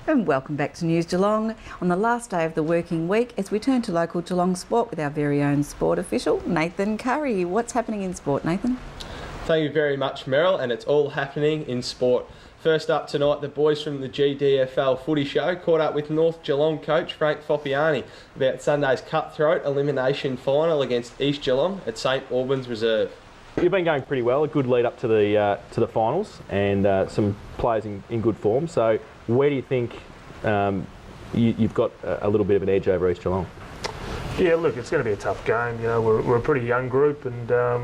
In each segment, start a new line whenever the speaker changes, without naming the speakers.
And welcome back to News Geelong on the last day of the working week as we turn to local Geelong sport with our very own sport official, Nathan Curry. What's happening in sport, Nathan?
Thank you very much, Meryl, and it's all happening in sport. First up tonight, the boys from the GDFL footy show caught up with North Geelong coach Frank Foppiani about Sunday's cutthroat elimination final against East Geelong at St Albans Reserve.
You've been going pretty well, a good lead up to the finals, and some players in good form. So where do you think you've got a little bit of an edge over East Geelong?
Yeah, look, it's going to be a tough game. You know, we're a pretty young group, and a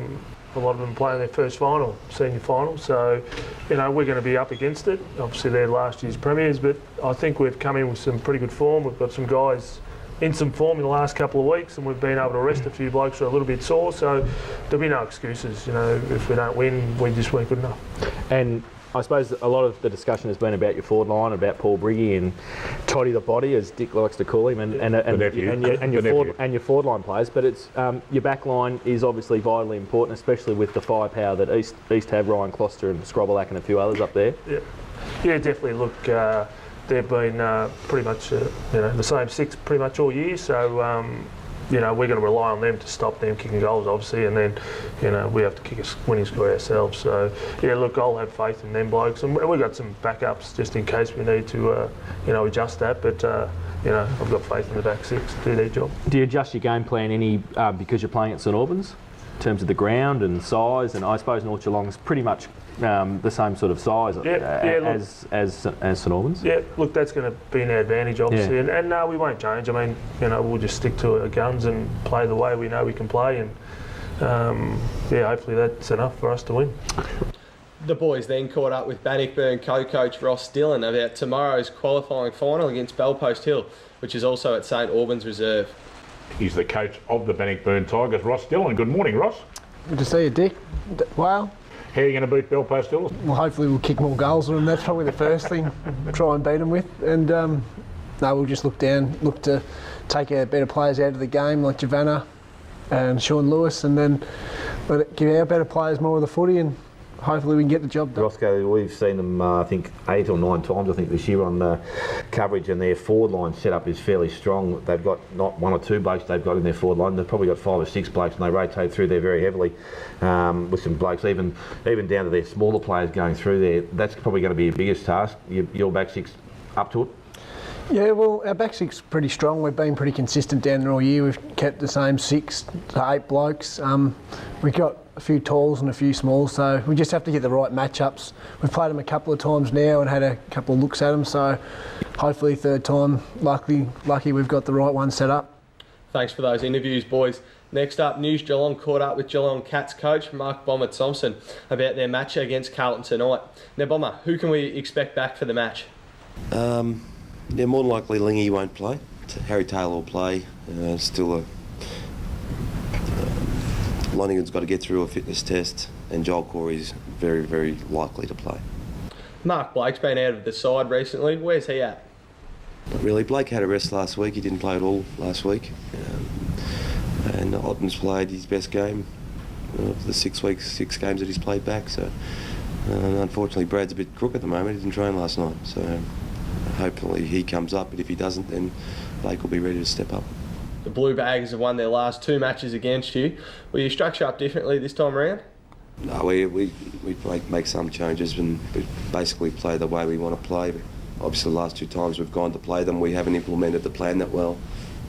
lot of them playing their first final, senior final. So, you know, we're going to be up against it. Obviously, they're last year's premiers, but I think we've come in with some pretty good form. We've got some guys in some form in the last couple of weeks, and we've been able to rest a few blokes who are a little bit sore, so there'll be no excuses. You know, if we don't win, we just weren't good enough. And
I suppose a lot of the discussion has been about your forward line, about Paul Briggy and Toddy the Body, as Dick likes to call him, and your forward line players. But it's your back line is obviously vitally important, especially with the firepower that East have, Ryan Closter and Scrobelack and a few others up there.
Yeah, definitely. Look, they've been pretty much the same six pretty much all year, so you know, we're going to rely on them to stop them kicking goals, obviously, and then, you know, we have to kick a winning score ourselves. So yeah, look, I'll have faith in them blokes, and we've got some backups just in case we need to adjust that, but you know, I've got faith in the back six to do their job.
Do you adjust your game plan any because you're playing at St Albans in terms of the ground and size? And I suppose North Geelong's pretty much the same sort of size as St Albans.
Yeah, look, that's going to be an advantage, obviously, and no, we won't change. I mean, you know, we'll just stick to our guns and play the way we know we can play, and yeah, hopefully that's enough for us to win.
The boys then caught up with Bannockburn co-coach Ross Dillon about tomorrow's qualifying final against Bellpost Hill, which is also at St Albans Reserve.
He's the coach of the Bannockburn Tigers, Ross Dillon. Good morning, Ross.
Good to see you, Dick. Wow.
How are you going to beat Bellpost Hill?
Well, hopefully we'll kick more goals than them. That's probably the first thing. Try and beat them with. And no, we'll just look to take our better players out of the game, like Giovanna and Sean Lewis, and then give our better players more of the footy, and hopefully we can get the job done.
Roscoe, we've seen them, I think, 8 or 9 times, I think, this year on coverage, and their forward line setup is fairly strong. They've got not 1 or 2 blokes they've got in their forward line. They've probably got 5 or 6 blokes, and they rotate through there very heavily with some blokes, even down to their smaller players going through there. That's probably going to be your biggest task. Your back six up to it?
Yeah, well, our back six is pretty strong. We've been pretty consistent down there all year. We've kept the same 6 to 8 blokes. We've got a few talls and a few smalls, so we just have to get the right matchups. We've played them a couple of times now and had a couple of looks at them, so hopefully third time, lucky we've got the right one set up.
Thanks for those interviews, boys. Next up, News Geelong caught up with Geelong Cats coach Mark Bomber Thompson about their match against Carlton tonight. Now, Bomber, who can we expect back for the match?
Yeah, more than likely Lingy won't play. Harry Taylor will play. Lonergan's got to get through a fitness test, and Joel Corey's very, very likely to play.
Mark Blake's been out of the side recently. Where's he at?
Not really. Blake had a rest last week. He didn't play at all last week. And Otten's played his best game of the 6 games that he's played back. So unfortunately, Brad's a bit crook at the moment. He didn't train last night. So hopefully he comes up, but if he doesn't, then Blake will be ready to step up.
The Blue Baggers have won their last 2 matches against you. Will you structure up differently this time around?
No, we make some changes, and we basically play the way we want to play. Obviously, the last 2 times we've gone to play them, we haven't implemented the plan that well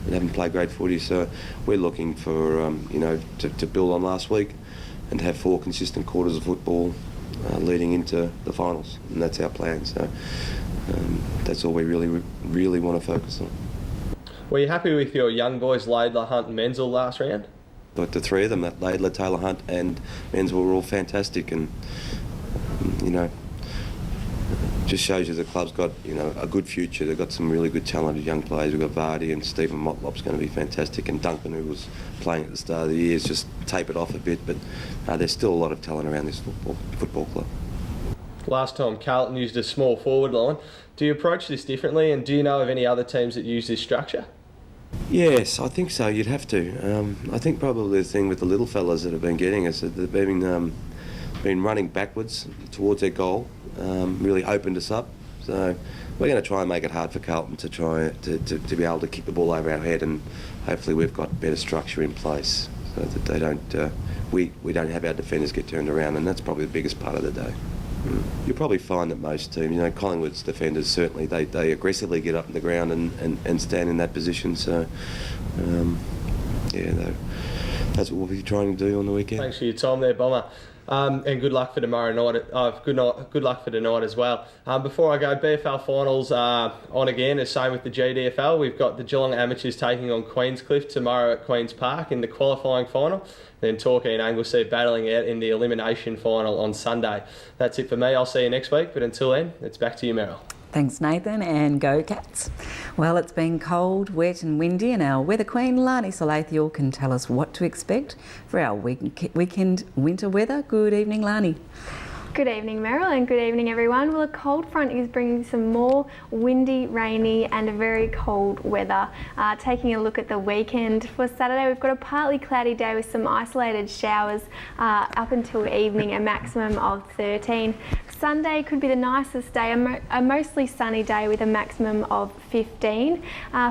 and haven't played great footy. So we're looking for to build on last week and have 4 consistent quarters of football leading into the finals, and that's our plan. So that's all we really want to focus on.
Were you happy with your young boys, Laidler, Hunt and Menzel last round?
But the 3 of them, Laidler, Taylor, Hunt and Menzel, were all fantastic, and just shows you the club's got a good future. They've got some really good talented young players. We've got Vardy and Stephen Motlop's going to be fantastic, and Duncan, who was playing at the start of the year, has just tapered off a bit, but there's still a lot of talent around this football club.
Last time Carlton used a small forward line. Do you approach this differently, and do you know of any other teams that use this structure?
Yes, I think so. You'd have to. I think probably the thing with the little fellas that have been getting is that they've been running backwards towards their goal, really opened us up. So we're going to try and make it hard for Carlton to try to be able to kick the ball over our head, and hopefully we've got better structure in place so that they don't. We don't have our defenders get turned around, and that's probably the biggest part of the day. You'll probably find that most teams, Collingwood's defenders certainly, they aggressively get up in the ground and stand in that position. So, that's what we'll be trying to do on the weekend.
Thanks for your time there, Bomber. And good luck for tomorrow night. Good luck for tonight as well. Before I go, BFL finals on again. The same with the GDFL. We've got the Geelong Amateurs taking on Queenscliff tomorrow at Queen's Park in the qualifying final. Then Torquay and Anglesea battling out in the elimination final on Sunday. That's it for me. I'll see you next week. But until then, it's back to you, Meryl.
Thanks, Nathan, and go Cats. Well, it's been cold, wet and windy, and our weather queen, Lani Salathiel, can tell us what to expect for our weekend winter weather. Good evening, Lani.
Good evening, Meryl, and good evening, everyone. Well, a cold front is bringing some more windy, rainy and very cold weather. Taking a look at the weekend, for Saturday we've got a partly cloudy day with some isolated showers up until evening, a maximum of 13. Sunday could be the nicest day, a mostly sunny day with a maximum of 15.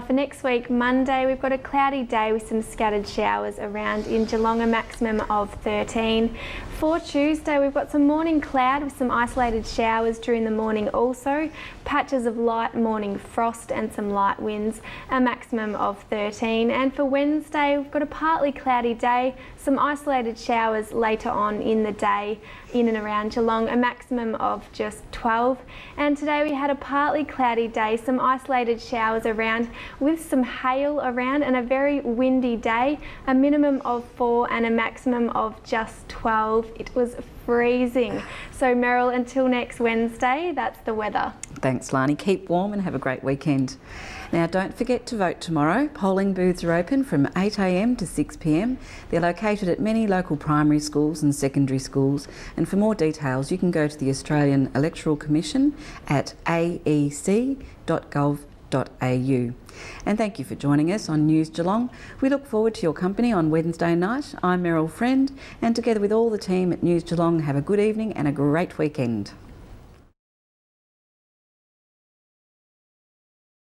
For next week, Monday, we've got a cloudy day with some scattered showers around in Geelong, a maximum of 13. For Tuesday, we've got some morning cloud with some isolated showers during the morning also, patches of light morning frost and some light winds, a maximum of 13. And for Wednesday, we've got a partly cloudy day, some isolated showers later on in the day in and around Geelong, a maximum of just 12. And today we had a partly cloudy day, some isolated showers around with some hail around and a very windy day, a minimum of 4 and a maximum of just 12. It was freezing. So Meryl, until next Wednesday, that's the weather.
Thanks, Lani. Keep warm and have a great weekend. Now, don't forget to vote tomorrow. Polling booths are open from 8 a.m. to 6 p.m. They're located at many local primary schools and secondary schools. And for more details, you can go to the Australian Electoral Commission at aec.gov.au. And thank you for joining us on News Geelong. We look forward to your company on Wednesday night. I'm Meryl Friend, and together with all the team at News Geelong, have a good evening and a great weekend.